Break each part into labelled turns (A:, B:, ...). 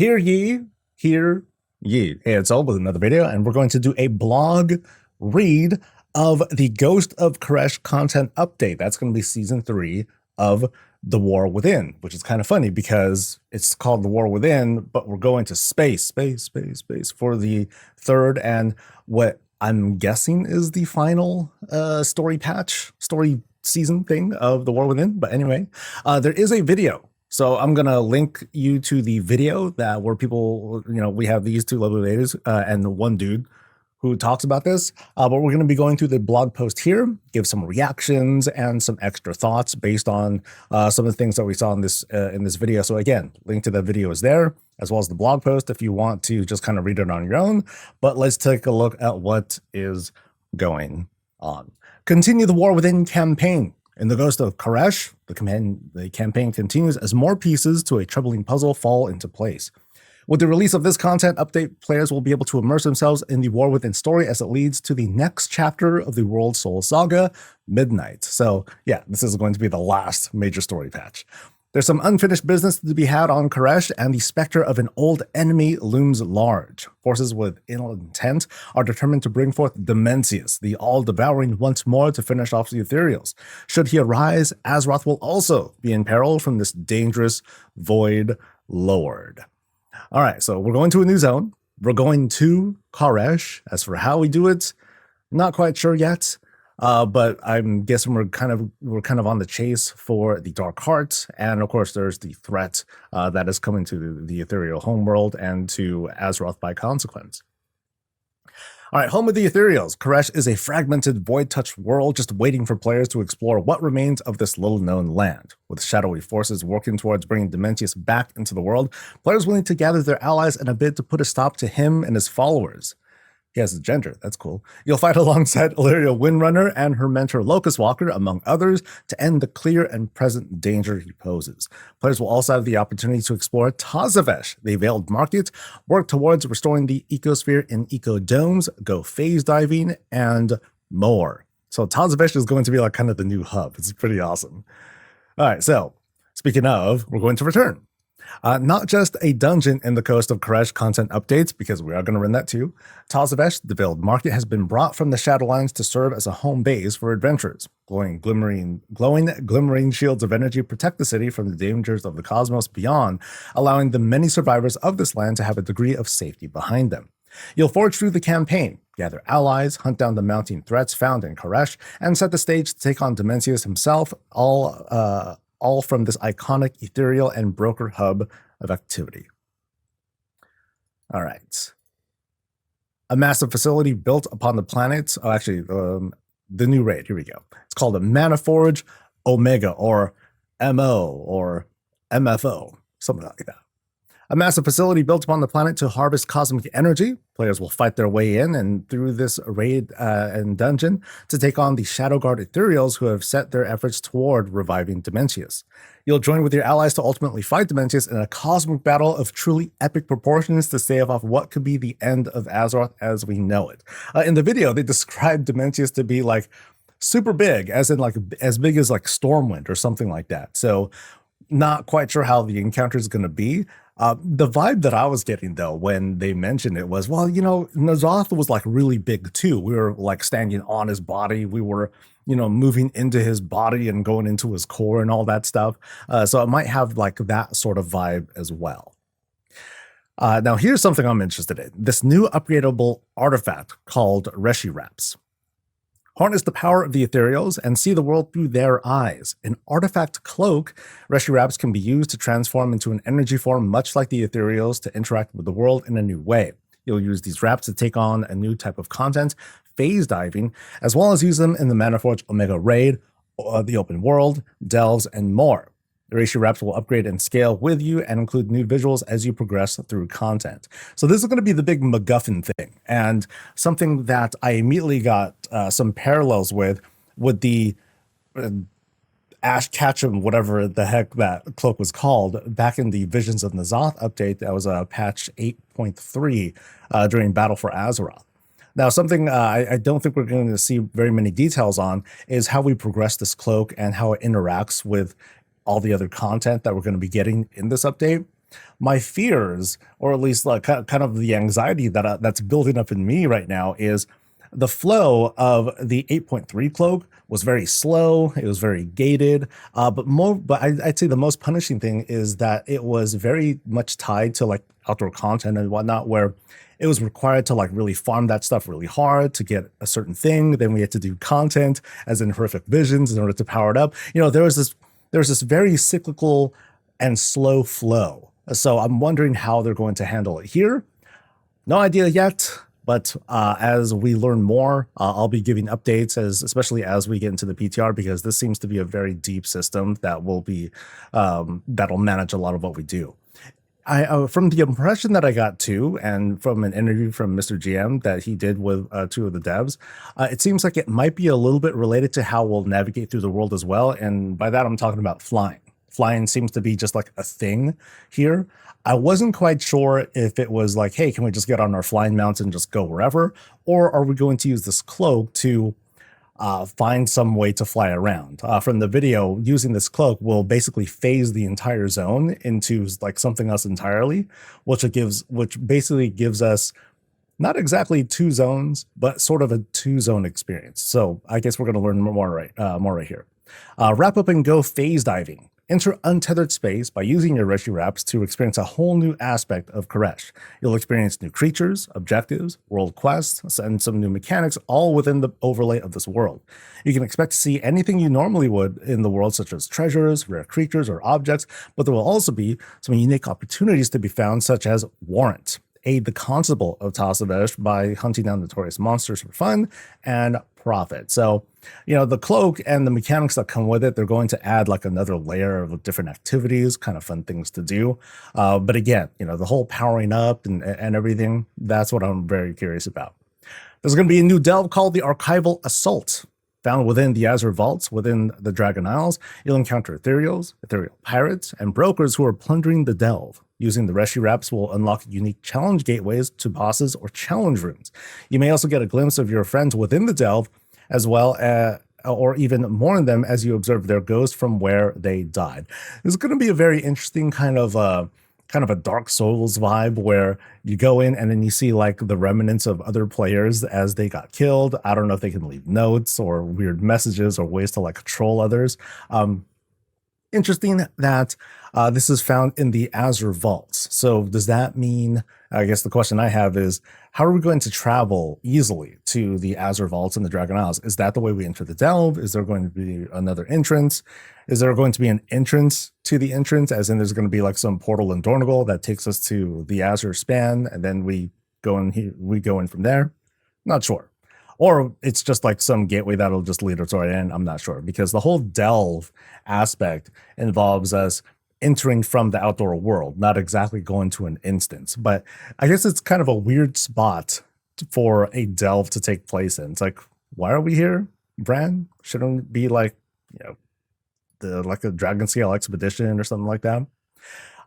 A: Hear ye, hear ye. Hey, it's all with another video, and we're going to do a blog read of the Ghost of Karesh content update. That's going to be season 3 of The War Within, which is kind of funny because it's called The War Within, but we're going to space for the third and what I'm guessing is the final story season thing of The War Within. But anyway, there is a video. So I'm going to link you to the video where people, we have these two lovely ladies and one dude who talks about this. But we're going to be going through the blog post here, give some reactions and some extra thoughts based on some of the things that we saw in this video. So again, link to the video is there, as well as the blog post if you want to just kind of read it on your own. But let's take a look at what is going on. Continue the War Within campaign. In the Ghost of Karesh, the campaign continues as more pieces to a troubling puzzle fall into place. With the release of this content update, players will be able to immerse themselves in the War Within story as it leads to the next chapter of the World Soul Saga, Midnight. So yeah, this is going to be the last major story patch. There's some unfinished business to be had on Karesh, and the specter of an old enemy looms large. Forces with ill intent are determined to bring forth Dementius, the all-devouring, once more to finish off the Ethereals. Should he arise, Azeroth will also be in peril from this dangerous Void Lord. All right, so we're going to a new zone. We're going to Karesh. As for how we do it, not quite sure yet. But I'm guessing we're kind of on the chase for the Dark Heart, and of course there's the threat that is coming to the ethereal homeworld and to Azeroth by consequence. All right, home of the Ethereals. Karesh is a fragmented, void-touched world just waiting for players to explore what remains of this little-known land. With shadowy forces working towards bringing Dementius back into the world, players will need to gather their allies in a bid to put a stop to him and his followers. He has a gender, that's cool. You'll fight alongside Illyria Windrunner and her mentor Locust Walker, among others, to end the clear and present danger he poses. Players will also have the opportunity to explore Tazavesh, the Veiled Market, work towards restoring the ecosphere in eco-domes, go phase diving, and more. So Tazavesh is going to be like kind of the new hub. It's pretty awesome. All right, so speaking of, we're going to return. Not just a dungeon in the Ghost of Karesh content updates, because we are going to run that too. Tazavesh, the Veiled Market, has been brought from the Shadowlands to serve as a home base for adventurers. Glowing, glimmering shields of energy protect the city from the dangers of the cosmos beyond, allowing the many survivors of this land to have a degree of safety behind them. You'll forge through the campaign, gather allies, hunt down the mounting threats found in Karesh, and set the stage to take on Dementius himself, all from this iconic ethereal and broker hub of activity. All right. A massive facility built upon the planet. Oh, actually, the new raid. Here we go. It's called a Manaforge Omega, or MO, or MFO, something like that. A massive facility built upon the planet to harvest cosmic energy. Players will fight their way in and through this raid and dungeon to take on the Shadowguard Ethereals, who have set their efforts toward reviving Dementius. You'll join with your allies to ultimately fight Dementius in a cosmic battle of truly epic proportions to stave off what could be the end of Azeroth as we know it. In the video, they described Dementius to be like super big, as in like as big as like Stormwind or something like that. So not quite sure how the encounter is going to be. The vibe that I was getting, though, when they mentioned it was, well, N'Zoth was like really big too. We were like standing on his body. We were, moving into his body and going into his core and all that stuff. So it might have like that sort of vibe as well. Now, here's something I'm interested in. This new upgradable artifact called Reshii Wraps. Harness the power of the Ethereals and see the world through their eyes. An artifact cloak, Reshii Wraps can be used to transform into an energy form much like the Ethereals to interact with the world in a new way. You'll use these wraps to take on a new type of content, phase diving, as well as use them in the Manaforge Omega raid, the open world, delves, and more. The Reshii Wraps will upgrade and scale with you and include new visuals as you progress through content. So this is going to be the big MacGuffin thing, and something that I immediately got some parallels with the Ash Ketchum, whatever the heck that cloak was called, back in the Visions of N'Zoth update. That was a patch 8.3 during Battle for Azeroth. Now, something I don't think we're going to see very many details on is how we progress this cloak and how it interacts with all the other content that we're going to be getting in this update. My fears, or at least like kind of the anxiety that's building up in me right now, is the flow of the 8.3 cloak was very slow. It was very gated. I'd say the most punishing thing is that it was very much tied to like outdoor content and whatnot, where it was required to like really farm that stuff really hard to get a certain thing. Then we had to do content, as in horrific visions, in order to power it up. There was this very cyclical and slow flow. So I'm wondering how they're going to handle it here. No idea yet. But as we learn more, I'll be giving updates, especially as we get into the PTR, because this seems to be a very deep system that that'll manage a lot of what we do. From the impression that I got too, and from an interview from Mr. GM that he did with two of the devs, it seems like it might be a little bit related to how we'll navigate through the world as well. And by that, I'm talking about flying. Flying seems to be just like a thing here. I wasn't quite sure if it was like, hey, can we just get on our flying mounts and just go wherever? Or are we going to use this cloak to find some way to fly around? From the video, using this cloak will basically phase the entire zone into like something else entirely, which basically gives us not exactly two zones, but sort of a two-zone experience. So I guess we're going to learn more right here. Wrap up and go phase diving. Enter untethered space by using your Reshii Wraps to experience a whole new aspect of Karesh. You'll experience new creatures, objectives, world quests, and some new mechanics, all within the overlay of this world. You can expect to see anything you normally would in the world, such as treasures, rare creatures, or objects, but there will also be some unique opportunities to be found, such as Warrant. Aid the Constable of Tasavesh by hunting down notorious monsters for fun, and Profit. So, the cloak and the mechanics that come with it, they're going to add like another layer of different activities, kind of fun things to do. But again, the whole powering up and everything, that's what I'm very curious about. There's going to be a new delve called the Archival Assault. Found within the Azure Vaults, within the Dragon Isles, you'll encounter ethereal pirates, and brokers who are plundering the delve. Using the Reshii Wraps will unlock unique challenge gateways to bosses or challenge rooms. You may also get a glimpse of your friends within the delve, as well or even more in them as you observe their ghosts from where they died. This is going to be a very interesting kind of a Dark Souls vibe, where you go in and then you see like the remnants of other players as they got killed. I don't know if they can leave notes or weird messages or ways to like control others. Interesting that this is found in the Azure Vaults. So does that mean, I guess the question I have is, how are we going to travel easily to the Azure Vaults and the Dragon Isles? Is that the way we enter the delve? Is there going to be another entrance? Is there going to be an entrance to the entrance, as in there's going to be like some portal in Dornogal that takes us to the Azure Span, and then we go in from there? Not sure. Or it's just like some gateway that'll just lead us right in. I'm not sure, because the whole delve aspect involves us entering from the outdoor world, not exactly going to an instance. But I guess it's kind of a weird spot for a delve to take place in. It's like, why are we here, Bran? Shouldn't it be like, like a Dragon Scale expedition or something like that?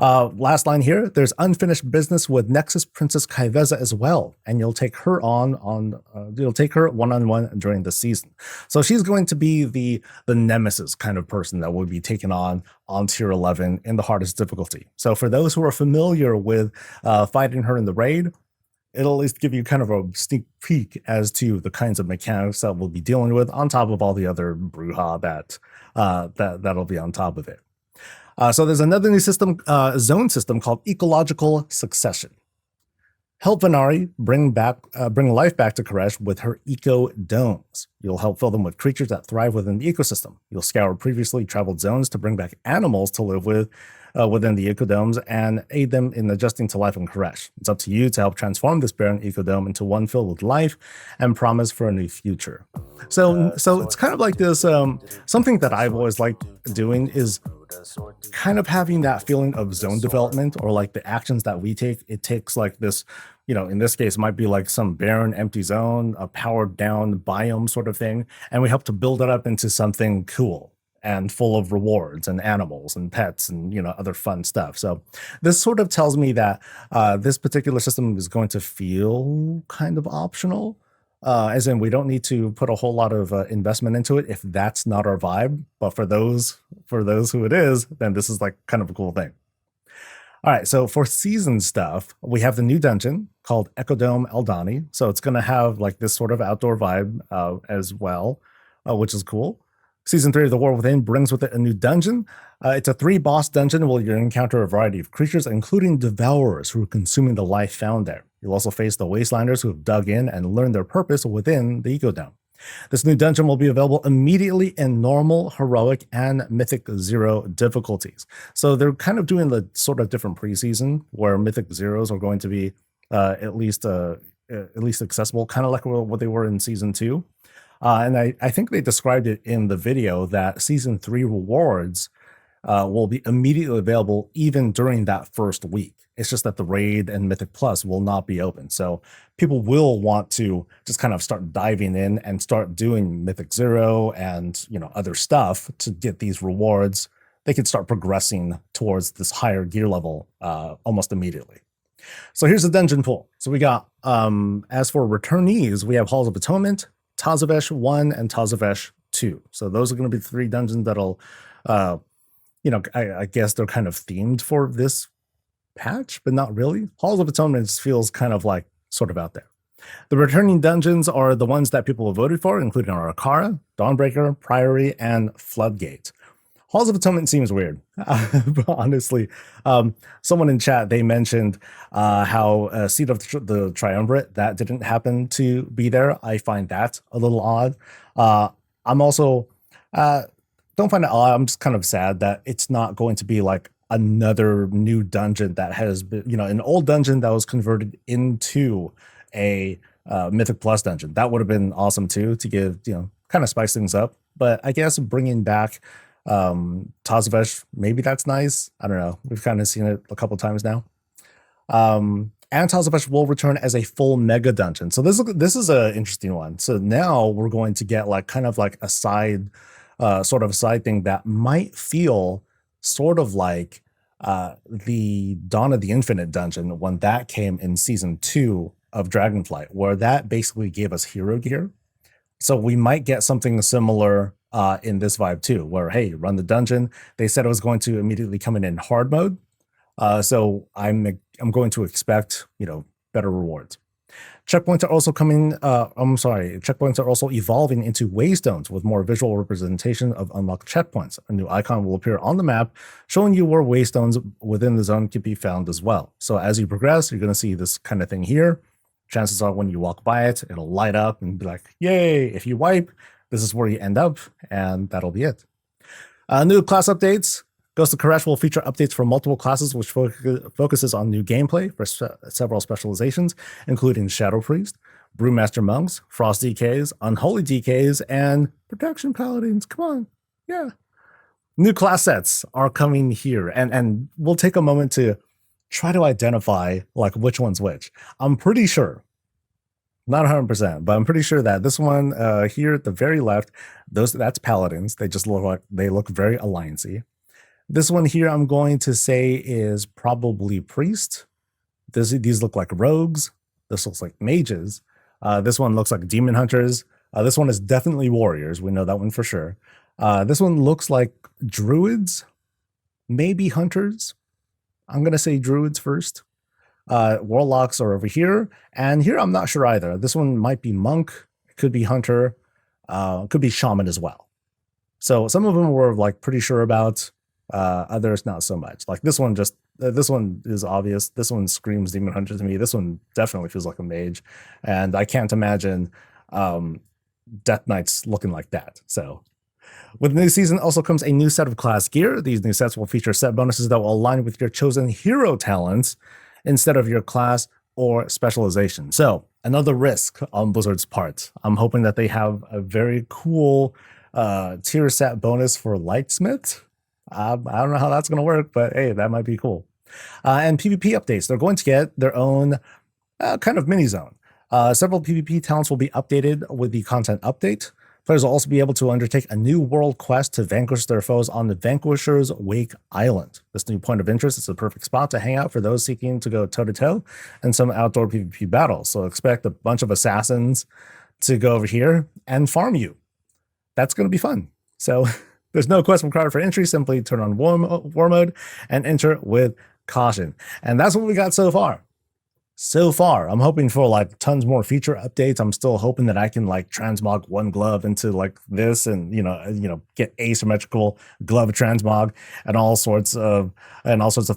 A: Last line here, there's unfinished business with Nexus Princess Kaiveza as well, and you'll take her you'll take her one-on-one during the season. So she's going to be the nemesis kind of person that will be taken on tier 11 in the hardest difficulty. So for those who are familiar with fighting her in the raid, it'll at least give you kind of a sneak peek as to the kinds of mechanics that we'll be dealing with, on top of all the other brouhaha that'll be on top of it. So there's another new system, zone system called Ecological Succession. Help Venari bring life back to Karesh with her eco domes. You'll help fill them with creatures that thrive within the ecosystem. You'll scour previously traveled zones to bring back animals to live within the ecodomes and aid them in adjusting to life in Karesh. It's up to you to help transform this barren ecodome into one filled with life and promise for a new future. So it's kind of like this, something that I've always liked doing is kind of having that feeling of zone development, or like the actions that we take. It takes like this, in this case, it might be like some barren, empty zone, a powered down biome sort of thing. And we help to build it up into something cool and full of rewards and animals and pets and, other fun stuff. So this sort of tells me that this particular system is going to feel kind of optional. As in, we don't need to put a whole lot of investment into it if that's not our vibe. But for those who it is, then this is like kind of a cool thing. All right, so for season stuff, we have the new dungeon called Ecodome Eldani. So it's going to have like this sort of outdoor vibe as well, which is cool. Season 3 of The War Within brings with it a new dungeon. It's a 3-boss dungeon where you encounter a variety of creatures, including devourers who are consuming the life found there. You'll also face the wastelanders who have dug in and learned their purpose within the Ecodome. This new dungeon will be available immediately in normal, heroic, and mythic 0 difficulties. So they're kind of doing the sort of different preseason where mythic zeros are going to be at least accessible, kind of like what they were in season 2. And I think they described it in the video that season 3 rewards will be immediately available even during that first week. It's just that the raid and Mythic Plus will not be open. So people will want to just kind of start diving in and start doing Mythic 0 and, you know, other stuff to get these rewards. They can start progressing towards this higher gear level almost immediately. So here's the dungeon pool. So we got, as for returnees, we have Halls of Atonement, Tazavesh 1, and Tazavesh 2. So those are going to be the 3 dungeons that'll, you know, I guess they're kind of themed for this patch, but not really. Halls of Atonement feels kind of like sort of out there. The returning dungeons are the ones that people have voted for, including Arakara, Dawnbreaker, Priory, and Floodgate. Halls of Atonement seems weird, but honestly. Someone in chat, they mentioned how Seat of the Triumvirate, that didn't happen to be there. I find that a little odd. I'm also, don't find it odd, I'm just kind of sad that it's not going to be like another new dungeon that has been, you know, an old dungeon that was converted into a Mythic Plus dungeon. That would have been awesome too, to give, you know, kind of spice things up. But I guess bringing back Tazavesh, maybe that's nice. I don't know. We've kind of seen it a couple times now. And Tazavesh will return as a full mega dungeon. So this is an interesting one. So now we're going to get like kind of like a side, sort of a side thing that might feel sort of like the Dawn of the Infinite dungeon when that came in season 2 of Dragonflight, where that basically gave us hero gear. So we might get something similar in this vibe too, where, hey, run the dungeon. They said it was going to immediately come in hard mode. So I'm going to expect, you know, better rewards. Checkpoints are also checkpoints are also evolving into waystones with more visual representation of unlocked checkpoints. A new icon will appear on the map showing you where waystones within the zone can be found as well. So as you progress, you're going to see this kind of thing here. Chances are when you walk by it, it'll light up and be like, yay, if you wipe, this is where you end up, and that'll be it. New class updates. Ghosts of Karesh will feature updates for multiple classes, which focuses on new gameplay for several specializations, including Shadow Priest, Brewmaster Monks, Frost DKs, Unholy DKs, and Protection Paladins. Come on. Yeah. New class sets are coming here, and we'll take a moment to try to identify like which one's which. I'm pretty sure, not 100%, but I'm pretty sure that this one here at the very left, that's Paladins. They just look very alliancy. This one here, I'm going to say is probably Priest. These look like Rogues. This looks like Mages. This one looks like Demon Hunters. This one is definitely Warriors. We know that one for sure. This one looks like Druids, maybe Hunters. I'm going to say Druids first. Warlocks are over here. And here, I'm not sure either. This one might be Monk. It could be Hunter. Could be Shaman as well. So some of them we're like pretty sure about. Others not so much. Like this one this one is obvious. This one screams Demon Hunter to me. This one definitely feels like a mage, and I can't imagine Death Knights looking like that. So with the new season also comes a new set of class gear. These new sets will feature set bonuses that will align with your chosen hero talents instead of your class or specialization. So another risk on Blizzard's part. I'm hoping that they have a very cool tier set bonus for Lightsmith. I don't know how that's going to work, but hey, that might be cool. And PvP updates. They're going to get their own kind of mini zone. Several PvP talents will be updated with the content update. Players will also be able to undertake a new world quest to vanquish their foes on the Vanquisher's Wake Island. This new point of interest is a perfect spot to hang out for those seeking to go toe-to-toe in some outdoor PvP battles. So expect a bunch of assassins to go over here and farm you. That's going to be fun. So there's no quest required for entry. Simply turn on war mode and enter with caution. And that's what we got so far. So far, I'm hoping for like tons more feature updates. I'm still hoping that I can like transmog one glove into like this, and get asymmetrical glove transmog and all sorts of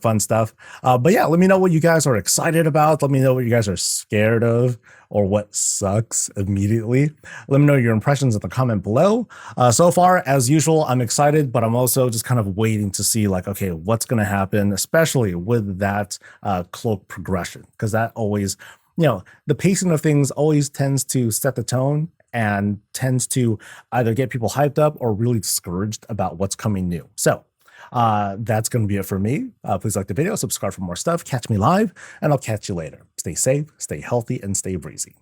A: fun stuff. But yeah, let me know what you guys are excited about. Let me know what you guys are scared of or what sucks immediately. Let me know your impressions in the comment below. So far, as usual, I'm excited, but I'm also just kind of waiting to see like, okay, what's going to happen, especially with that cloak progression, because that always, the pacing of things always tends to set the tone and tends to either get people hyped up or really discouraged about what's coming new. So that's going to be it for me. Please like the video, subscribe for more stuff, catch me live, and I'll catch you later. Stay safe, stay healthy, and stay breezy.